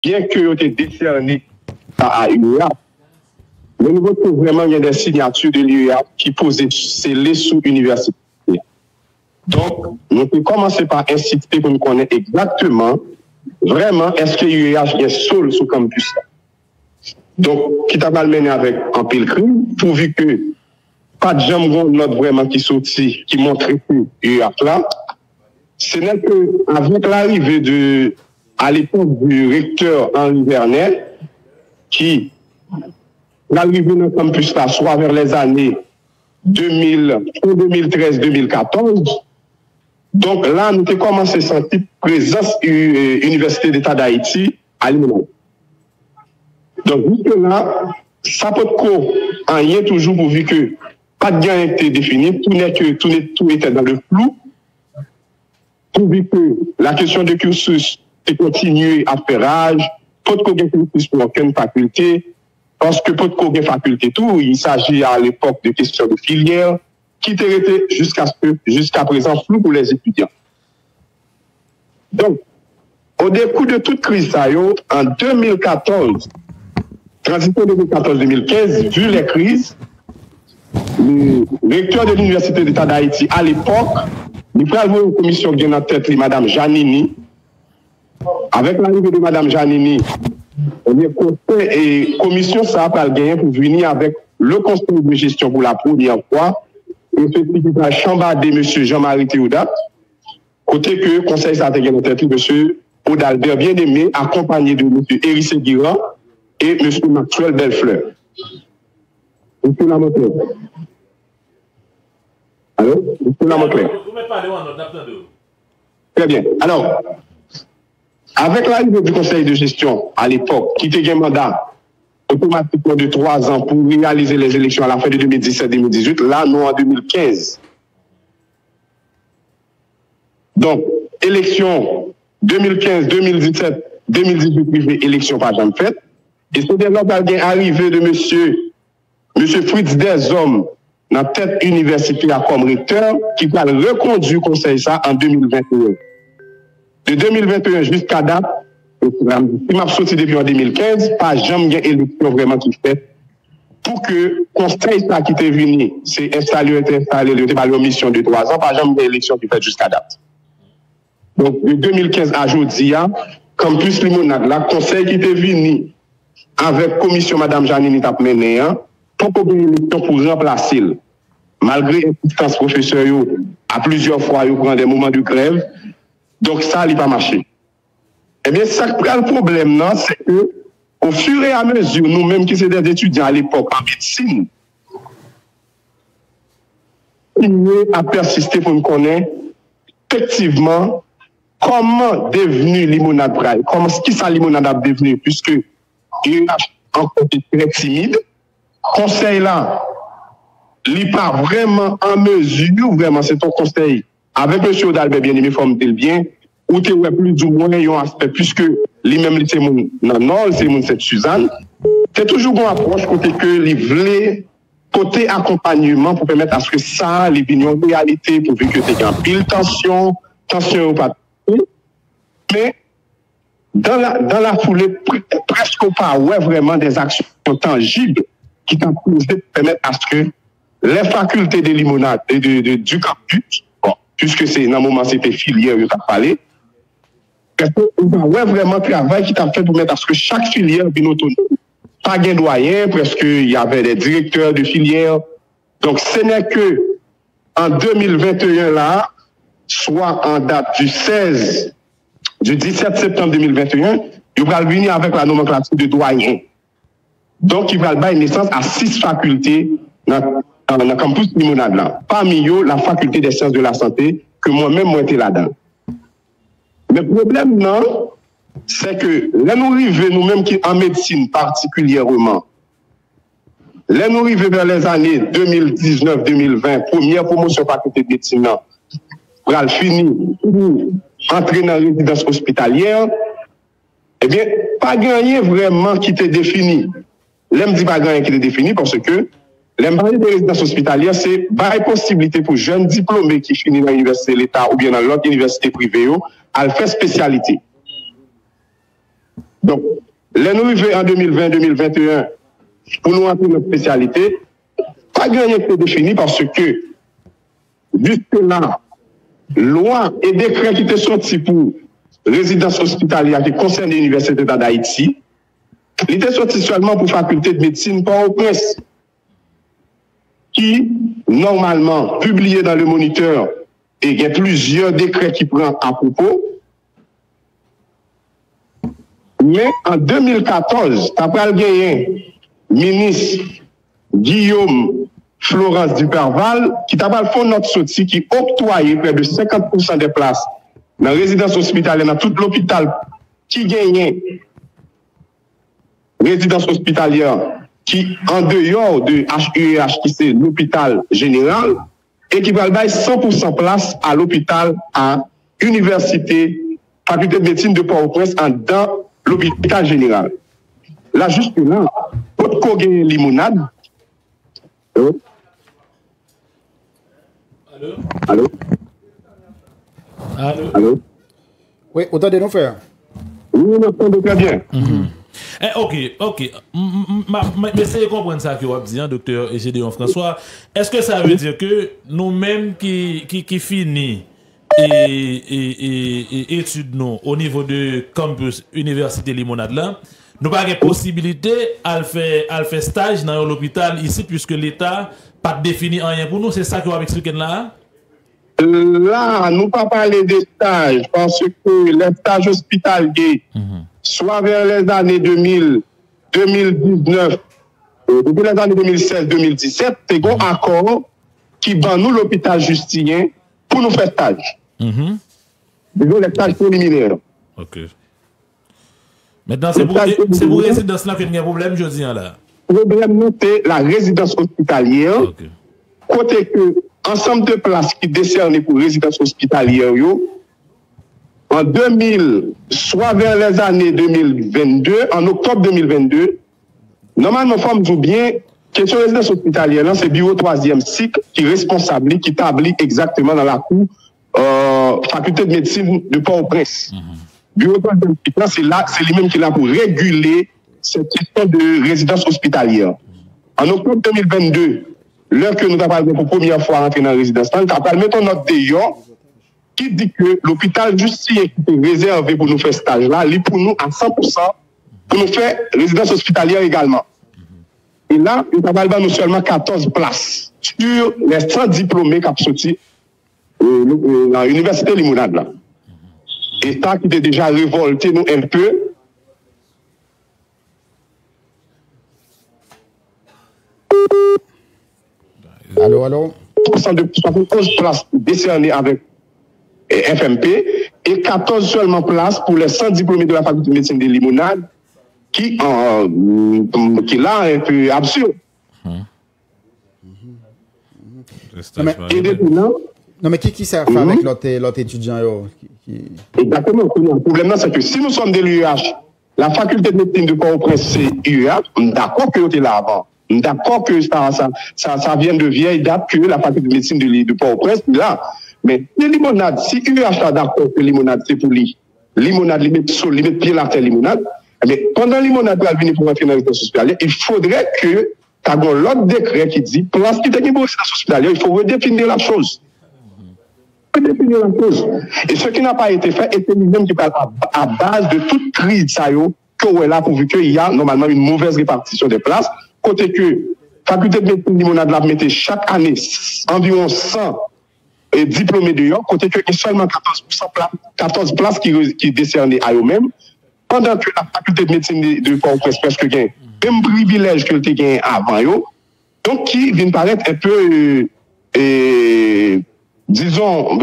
bien que vous été décerné à l'UEA, mais nous voyons vraiment il y a des signatures de l'UEA qui posent scellées sous l'université. Donc, nous pouvons commencer par inciter pour nous connaître exactement, vraiment, est-ce que l'UEA est seul sur le campus. Donc, qui t'a mené avec un pile crime, pourvu que pas de jambon note vraiment qui sortit, qui montre que l'UEA là, ce n'est qu'avec l'arrivée à l'époque du recteur Henri Vernet, qui l'arrivée dans le campus là, soit vers les années 2013-2014, donc là, nous avons commencé à sentir présence de l'Université d'État d'Haïti à Limonade. Donc, jusque-là, ça peut être rien toujours pourvu que pas de gain été défini, tout était dans le flou, pourvu que la question de cursus est continuée à faire rage, pas de cursus pour aucune faculté, parce que pas de faculté tout, il s'agit à l'époque de questions de filière, qui était jusqu'à présent flou pour les étudiants. Donc, au décours de toute crise, en 2014, transition 2014-2015, vu les crises, le recteur de l'Université d'État d'Haïti à l'époque, il a une commission qui est en tête, Mme Janini. Avec l'arrivée de Mme Janini, et commission ça va gagner pour venir avec le conseil de gestion pour la première fois. Et ce qui a chambardé M. Jean-Marie Théodat, côté que le conseil ça a gagné en tête, M. Audalbert Bien-Aimé, accompagné de M. Hérissé Guiran et M. Maxwell Bellefleur. M. Lamontclair. Allô? M. Lamontclair. Très bien. Alors, avec l'arrivée du conseil de gestion à l'époque, qui était un mandat automatiquement de 3 ans pour réaliser les élections à la fin de 2017-2018, là, nous en 2015. Donc, élection 2015, 2017, 2018, élection pas jamais faite. Et c'est dès lors qu'il est arrivé de monsieur Fritz Deshommes dans tête universitaire comme recteur, qui va reconduire le conseil ça en 2021. De 2021 jusqu'à date, il m'a sorti depuis en 2015, pas jamais élection vraiment qui fait pour que le conseil ça qui était venu, c'est installé, il a une mission de 3 ans, pas jamais élection qui fait jusqu'à date. Donc, de 2015 à aujourd'hui, Campus Limonade, le conseil qui était venu avec commission Mme Janini t'a mené, pour une élection pour remplacer. Malgré l'assistance professeur, à plusieurs fois, il prend des moments de grève. Donc, ça n'a pas marché. Eh bien, ça, le problème, c'est que, au fur et à mesure, nous-mêmes qui sommes des étudiants à l'époque en médecine, nous avons persisté pour nous connaître effectivement comment devenu Limonade Braille, comment qui ça Limonade a devenu, puisque il est encore très timide. Conseil là, il n'est pas vraiment en mesure, vraiment, c'est ton conseil. Avec M. Audalbert Bien-Aimé, forme bien, ou tu es plus ou moins un aspect, puisque lui-même, c'est mon non, c'est mon cette Suzanne. C'est toujours une approche côté que les voulait côté accompagnement pour permettre à ce que ça, les opinions de réalité, pour que tu aies un pile tension au papier. Mais dans la foulée, presque pas, ouais, vraiment des actions tangibles qui t'ont permettre à ce que les facultés de limonade et du campus, bon, puisque c'est dans le moment c'était filière, je t'ai parlé, parce que ouais, vraiment un travail qui t'a fait pour mettre à ce que chaque filière est autonome. Pas de doyen, presque il y avait des directeurs de filière. Donc ce n'est que en 2021 là, soit en date du 17 septembre 2021, il va venir avec la nomenclature de doyen. Donc il va donner naissance à 6 facultés dans le campus Limonade là. Parmi eux, la faculté des sciences de la santé, que moi-même, moi, j'étais là-dedans. Mais le problème, non, c'est que là, nous arrivons, nous-mêmes qui en médecine particulièrement, là, nous arrivons vers les années 2019-2020, première promotion faculté de médecine, pour aller finir, entrer dans la résidence hospitalière, eh bien, pas gagné vraiment qui était défini. Là, je dis pas gagné qui était défini parce que l'emballage de résidence hospitalière, c'est une possibilité pour jeunes diplômés qui finissent dans l'université de l'État ou bien dans l'autre université privée, à faire spécialité. Donc, les nous arrivés en 2020-2021, pour nous entrer notre spécialité, pas gagné que défini parce que, jusque-là, loi et décret qui étaient sortis pour résidence hospitalière qui concerne l'Université d'Haïti, il était sorti seulement pour faculté de médecine Port-au-Prince, qui, normalement, publié dans le Moniteur, et il y a plusieurs décrets qui prennent à propos. Mais en 2014, après le gagné, ministre Guillaume Florence Duperval, qui t'a fait notre sortie, qui octroyait près de 50% des places dans la résidence hospitalière, dans tout l'hôpital, qui gagnait résidence hospitalière, qui en dehors de HUEH, qui c'est l'hôpital général, et qui va donner 100% place à l'hôpital, à l'université, faculté de médecine de Port-au-Prince, dans l'hôpital général. Là, juste là, pour qu'on gagne limonade. Allô? Allô? Allô? Allô? Oui, autant de nous faire. Oui, on entend très bien. Ok. Mais c'est comprendre ça que vous avez dit, docteur Gédéon François. Est-ce que ça veut dire que nous-mêmes qui finissons et études nous au niveau de campus Université Limonade là, nous n'avons pas de possibilité à faire stage dans l'hôpital ici puisque l'État n'a pas défini rien pour nous. C'est ça que vous avez expliqué là? Là, nous ne pas parler des stages parce que les stages hospitaliers, soit vers les années 2000, 2019, depuis les années 2016-2017, c'est un accord qui bat nous l'hôpital Justinien pour nous faire stage. Les stages préliminaires. Ok. Maintenant, c'est pour résidence là qu'il y a un problème, je dis là. Le problème, c'est la résidence hospitalière. Ok. Côté que ensemble de places qui décernées pour résidence hospitalière, en 2000, soit vers les années 2022, en octobre 2022, normalement, nous sommes bien, question de résidence hospitalière, c'est le bureau 3e cycle qui est responsable, qui établit exactement dans la cour faculté de médecine de Port-au-Prince. Bureau 3e cycle, c'est lui-même qui est là pour réguler cette question de résidence hospitalière. En octobre 2022, l'heure que nous avons pour la première fois entrer dans la résidence, nous avons mis notre note d'ailleurs qui dit que l'hôpital Justinier qui est réservé pour nous faire ce stage-là, il est pour nous à 100% pour nous faire résidence hospitalière également. Et là, nous avons seulement 14 places sur les 100 diplômés qui ont sorti dans l'université Limonade. Là. Et ça qui était déjà révolté nous un peu. Allô? 71 places décernées avec FMP et 14 seulement places pour les 100 diplômés de la faculté de médecine de Limonade qui là un peu absurde. Et depuis là, non, mais qui s'est fait avec l'autre étudiant Exactement. Le problème, c'est que si nous sommes de l'UEH, la faculté de médecine de Port-au-Prince, c'est UEH, on est d'accord que c'était là avant. On est d'accord que ça vient de vieille date que la faculté de médecine de Port-au-Prince est là. Mais les limonades, si UEH est d'accord que limonade, c'est pour lui, limonade, il met pied la terre limonade, mais pendant limonade, va venir pour entrer dans la résidence hospitalière, il faudrait que tu aies l'autre décret qui dit, pour l'instant, pour résidence hospitalière, il faut redéfinir la chose. Et ce qui n'a pas été fait était lui-même qui parle à base de toute crise qu'on est là pourvu qu'il y a normalement une mauvaise répartition des places. Côté que faculté de médecine Limonade l'a mettait chaque année environ 100 diplômés dehors, côté que il y a seulement 14 places qui est décernées à eux-mêmes, pendant que la faculté de médecine de Port-au-Prince presque gagne même privilège que tu gagné avant eux, donc qui vient paraître un peu disons,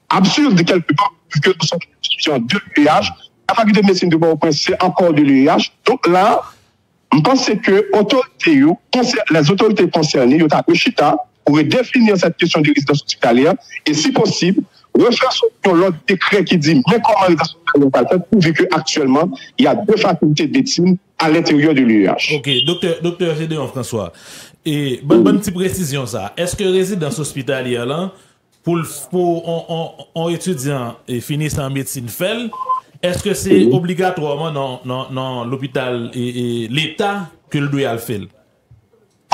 absurde quelque part, puisque nous sommes une institution de l'UEH. La faculté de médecine de Port-au-Prince, c'est encore de l'UEH. Donc là, je pense que les autorités concernées, ils ont un chita pour définir cette question de résidence hospitalière et, si possible, refaire sur l'autre décret qui dit mais comment les hospitaliers pas fait, pourvu qu'actuellement, il y a 2 facultés de médecine à l'intérieur de l'UEH. Ok, docteur Gédéon François. Et bonne petite précision ça. Est-ce que résidence hospitalière là, pour un étudiant et finissant en médecine fait, est-ce que c'est obligatoirement dans l'hôpital et l'État que le doit le faire?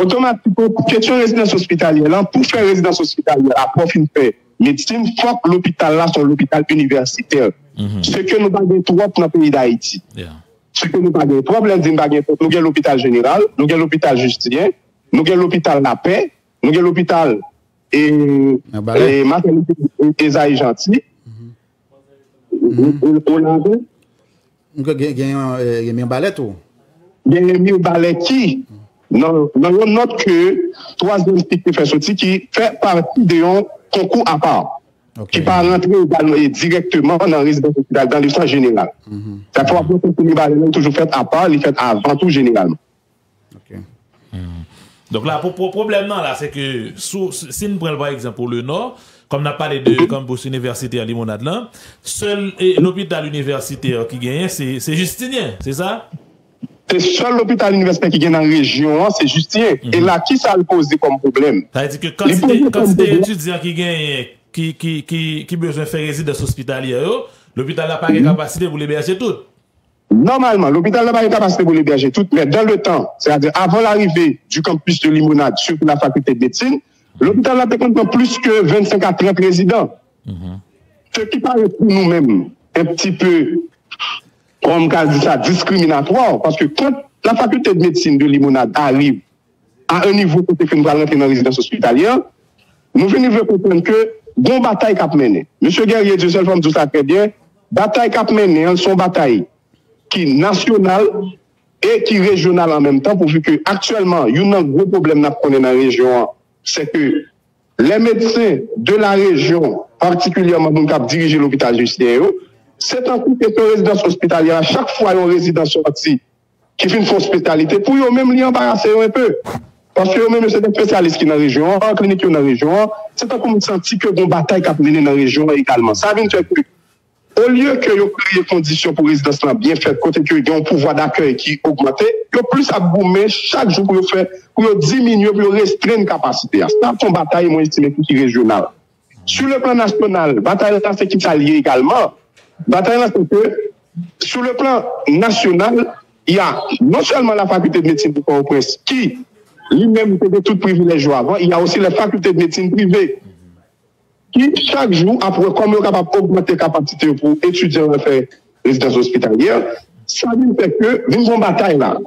Automatiquement, question résidence hospitalière, là, pour faire résidence hospitalière, à profil fait médecine, il faut que l'hôpital là soit l'hôpital universitaire. Ce que nous avons trop dans le pays d'Haïti. Ce que nous avons trop, nous avons l'hôpital général, nous avons l'hôpital Justin, nous avons l'hôpital La Paix, nous avons l'hôpital et maternité Esaïe Gentil. Il y a un ballet tout. Il y a un ballet qui, non, on note que troisième cycle qui fait sortir, qui fait partie d'un concours à part. Qui pas rentrer directement dans la résidence hospitalière, dans l'histoire générale. Ça fait que le ballet est toujours fait à part, il est fait avant tout généralement. Donc là, pour problème là, c'est que si nous prenons par exemple pour le Nord, comme on a parlé de campus universitaire Limonade là, seul l'hôpital universitaire qui gagne, c'est Justinien, c'est ça? C'est seul l'hôpital universitaire qui gagne dans la région, c'est Justinien. Et là, qui ça le pose comme problème? Ça veut dire que quand c'est des étudiants qui gagnent, qui besoin de faire résidence hospitalière, l'hôpital n'a pas de capacité pour l'héberger tout. Normalement, l'hôpital n'a pas de capacité pour l'héberger tout, mais dans le temps, c'est-à-dire avant l'arrivée du campus de Limonade sur la faculté de médecine, l'hôpital n'a pas plus que 25 à 30 résidents. Ce qui paraît pour nous-mêmes un petit peu, comme on dit ça, discriminatoire, parce que quand la faculté de médecine de Limonade arrive à un niveau côté que nous allons rentrer dans la résidence hospitalière, nous venons de comprendre que bon bataille cap mené. Monsieur Guerrier, Dieu seul femme tout ça très bien, bataille cap mené, sont bataille qui est nationale et qui est régionale en même temps, pourvu que actuellement, il y a un gros problème dans la région, c'est que les médecins de la région, particulièrement qui ont dirigé l'hôpital Justin, c'est un coup que résidence hospitalière, à chaque fois, il y a une résidence sortie qui fait une fausse spécialité, pour eux-mêmes, les embarrasser un peu. Parce que eux-mêmes, c'est des spécialistes qui sont dans la région, en clinique dans la région, c'est un comme senti que bon bataille qui a mené dans la région également. Ça veut dire que au lieu que vous créez des conditions pour résidence bien faites, côté que vous avez un pouvoir d'accueil qui augmente, vous avez plus à gommer chaque jour pour diminuer, pour restreindre la capacité. C'est une bataille, moi, estimé qui est régionale. Sur le plan national, bataille c'est qui s'allie également. Bataille c'est que, sur le plan national, il y a non seulement la faculté de médecine de Port-au-Prince qui, lui-même, était tout privilégié avant, il y a aussi la faculté de médecine privée qui, chaque jour, après, comme on est capable d'augmenter la capacité pour étudier et faire résidence hospitalière, ça veut dire que, nous avons une bataille là.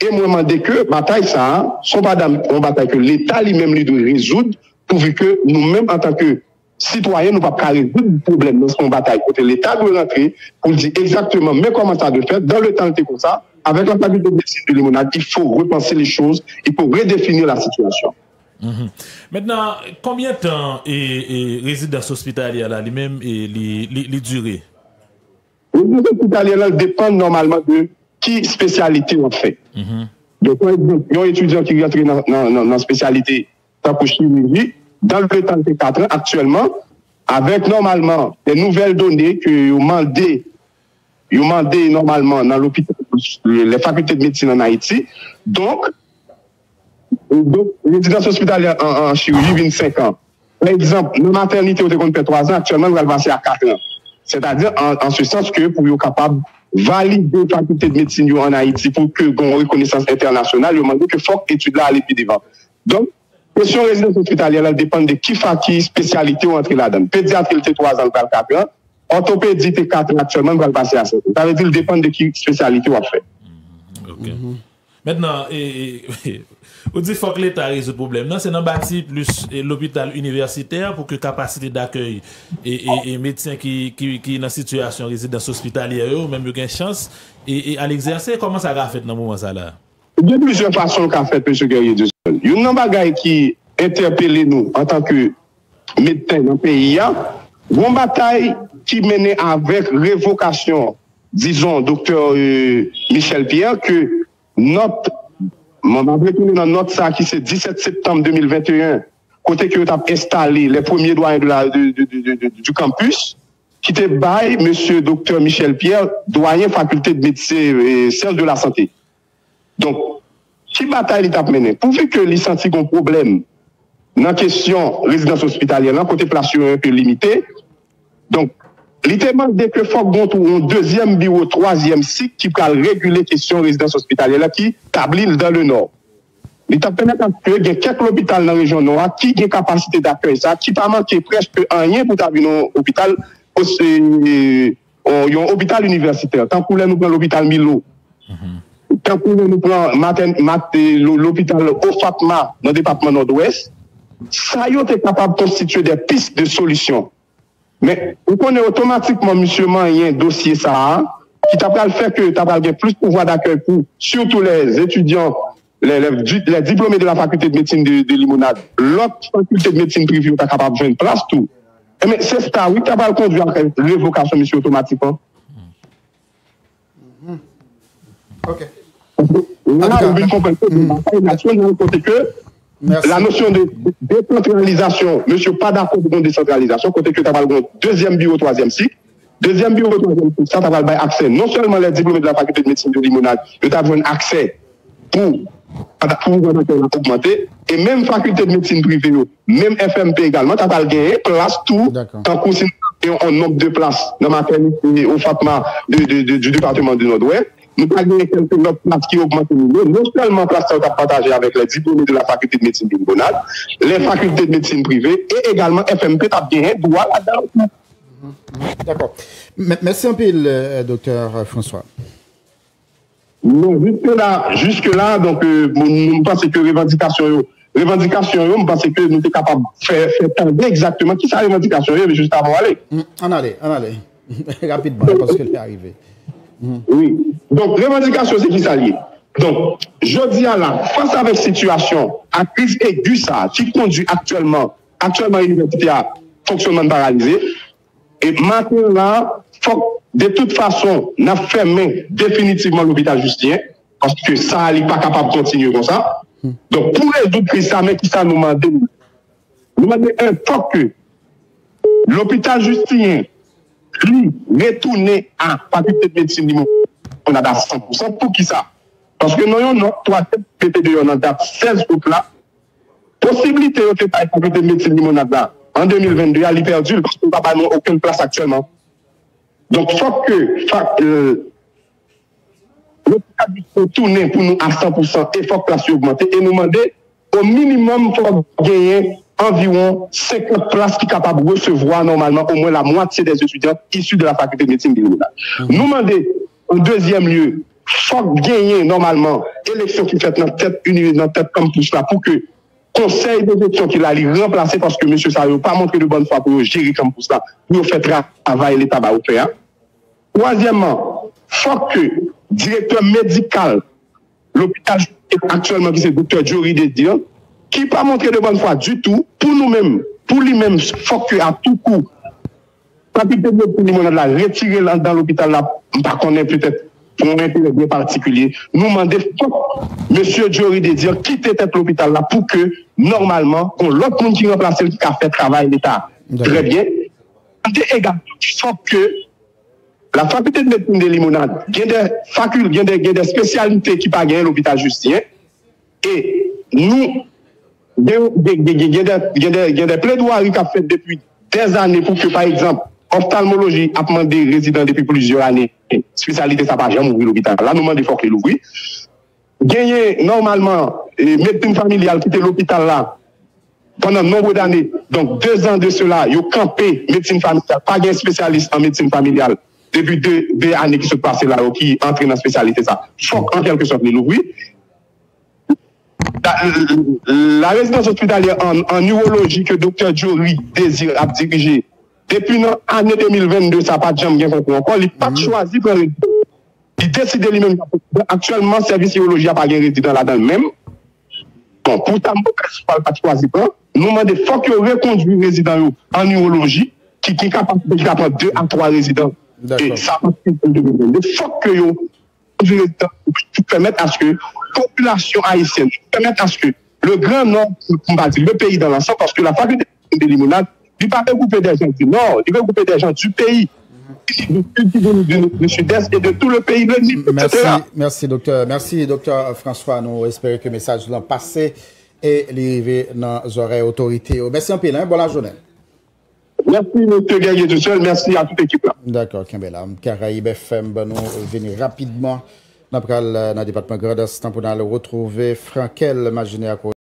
Et moi, je me dis que, bataille ça, sont pas une bataille que l'État lui-même lui doit résoudre, pourvu que nous-mêmes, en tant que citoyens, nous ne pouvons pas résoudre le problème dans cette bataille. L'État doit rentrer pour dire exactement, mais comment ça doit faire, dans le temps, c'est comme ça, avec la faculté de médecine de Limonade, il faut repenser les choses, il faut redéfinir la situation. Maintenant, combien de temps est résidence hospitalière là, lui-même et les durées? Résidence hospitalière dépend normalement de qui spécialité on fait. Donc, par exemple, il y a un étudiant qui rentre dans la spécialité chirurgie, dans le temps de 4 ans actuellement, avec normalement des nouvelles données que vous demandez normalement dans l'hôpital, les facultés de médecine en Haïti. Donc, résidence hospitalière en chirurgie, 25 ans. Par exemple, nos maternités, on fait 3 ans, actuellement, on va passer à 4 ans. C'est-à-dire, en ce sens que pour être capable de valider la faculté de médecine en Haïti pour que une reconnaissance internationale, il demande que faut étude là aller plus devant. Donc, question résidence hospitalière, elle dépend de qui spécialité ou entrer là-dedans. Pédiatrie, c'est 3 ans, 4 ans. Orthopédie, c'est 4 ans, actuellement, on va passer à 5 ans. Ça veut dire, dépend de qui spécialité on fait. Ok. Maintenant, on dit qu'il faut que l'État résout le problème. Non, c'est dans bâti plus l'hôpital universitaire pour que capacité d'accueil et médecins qui sont dans situation de résidence hospitalière, même eu une chance et à l'exercer. Comment ça va fait dans ce moment là? Il y a plusieurs façons qu'a fait M. Guerrier de Sol. Il y a un bagage qui interpelle nous en tant que médecins dans le pays. Une bataille qui menait avec révocation, disons, docteur Michel Pierre, que notre ça qui c'est 17 septembre 2021, côté que tu as installé les premiers doyens du campus, qui était bail monsieur docteur Michel Pierre, doyen faculté de médecine et sciences de la santé. Donc, si bataille est menée, pourvu que les senti un problème dans la question résidence hospitalière, dans côté place un peu limité, donc, Il te demandé que faut qu'on un deuxième bureau, troisième cycle qui peut réguler question résidence hospitalière là qui tablil dans le nord. Il t'a permis que il y a quelques hôpitaux dans la région nord qui ont capacité d'accueil ça, qui pas manqué presque rien pour t'avoir un hôpital il y a un hôpital universitaire. Tant que nous prenons l'hôpital Milo. Tant que nous prenons l'hôpital Ofatma dans le département nord-ouest, ça y est capable de constituer des pistes de solutions. Mais vous connaissez automatiquement, monsieur un dossier ça, qui t'a pas le fait que tu as plus de pouvoir d'accueil pour surtout les étudiants, les diplômés de la faculté de médecine de Limonade. L'autre faculté de médecine privée, tu es capable de faire une place tout. Mais c'est ça, oui, tu as pas le conduit à l'évocation, monsieur, automatiquement. Ok. Là, vous comprenez que la notion de décentralisation, monsieur, pas d'accord pour une décentralisation, côté que tu as pas le deuxième bureau, troisième cycle. Deuxième bureau, troisième cycle, ça, tu as pas accès. Non seulement les diplômés de la faculté de médecine de Limonade, tu as besoin accès pour augmenter, et même faculté de médecine privée, même FMP également, tu as pas gagné place tout, en considérant un nombre de places dans ma maternité au Fatma du département du Nord-Ouest. Nous avons gagné quelques autres places qui augmentent le niveau, non seulement places qui sont partagées avec les diplômés de la faculté de médecine de Limonade, les facultés de médecine privée, et également FMP, tu as bien droit là-dedans. D'accord. Merci un peu, docteur François. Non, jusque-là, donc, nous pensons que revendication, nous pensons que nous sommes capables de faire tendre exactement qui ça revendication, mais juste avant d'aller. On allait. Rapidement, parce qu'elle est arrivée. Oui. Donc, revendication, c'est qui ça lié? Donc, je dis à la face avec situation, à crise aiguë, ça, qui conduit actuellement l'université à fonctionnement paralysé, et maintenant là, faut de toute façon, on a fermé définitivement l'hôpital Justien, parce que ça n'est pas capable de continuer comme ça. Donc, pour les autres ça, mais qui ça nous demande, un faut que l'hôpital Justien, lui, retourne à la faculté de médecine, on a 100%. Pour qui ça? Parce que nous avons 3 PTD, on a 16 groupes là. Possibilité de faire la faculté de médecine limonade là, en 2022, elle est perdue parce qu'on n'a pas aucune place actuellement. Donc, il faut que l'hôpital retourne pour nous à 100% et il faut que la place augmente. Et nous demander au minimum, il faut gagner environ 50 places qui sont capables de recevoir normalement au moins la moitié des étudiants issus de la faculté de médecine de Limonade. Nous demander en deuxième lieu, il faut gagner normalement élection qui fait dans tête campus là pour que conseil de gestion qu'il a remplacé parce que monsieur ça n'a pas montré de bonne foi pour gérer campus là, pour faire travail l'État va faire. Troisièmement, il faut que directeur médical, l'hôpital actuellement qui c'est le docteur Jory Dédian, qui n'a pas montré de bonne foi du tout, pour nous-mêmes, pour lui-même, il faut qu'à tout coup, la faculté de Limonade la retirer dans l'hôpital là, par qu'on est peut-être pour un intérêt bien particulier, nous demander, monsieur Jory Dédian, quitter l'hôpital là pour que, normalement, qu'on l'autre monde qui remplace qui a fait travail l'État. Très bien. Également, il faut que la faculté de médecine de Limonade, il y a des facultés, il y a des spécialités qui pas gagner l'hôpital Justien. Et nous, il y a des plaidoiries qui ont fait depuis des années pour que, par exemple, ophtalmologie a demandé résident depuis plusieurs années. Spécialité, ça va jamais ouvrir l'hôpital. Là, nous demandons qu'il l'ouvre. Gagner, normalement, médecine familiale qui était l'hôpital là, pendant de nombreuses années. Donc, 2 ans de cela, ils ont campé médecine familiale, pas de spécialiste en médecine familiale. Depuis 2 années qui se passent là, qui entrent dans la spécialité, ça. Il faut en quelque sorte l'ouvrir. La résidence hospitalière en neurologie que Dr. Jory désire à diriger, depuis l'année 2022, ça n'a pas de jamais bien compris encore. Il n'a pas choisi pour il décide lui-même. Actuellement, le service neurologie n'a pas de résident là-dedans même. Bon, pourtant, il n'a pas choisi pour. Nous demandons, il faut que reconduise les résidents en neurologie, qui est capable de prendre 2 à 3 résidents. Et ça va il faut que permettre à ce que la population haïtienne, permettre à ce que le grand nord, le pays dans l'ensemble, parce que la faculté de Limonade, il ne va pas regrouper des gens du nord, il va regrouper des gens du pays, du sud-est et de tout le pays. Merci, docteur. Merci, docteur François. Nous espérons que le message l'ont passé et l'arrivée dans les oreilles autorités. Merci un peu, bonne journée. Merci, M. Guerrier tout seul. Merci à toute l'équipe là. D'accord, Kimbela. Caraïbes FM, nous venir rapidement dans le département Grand Est pour nous retrouver Frankel, Maginaire.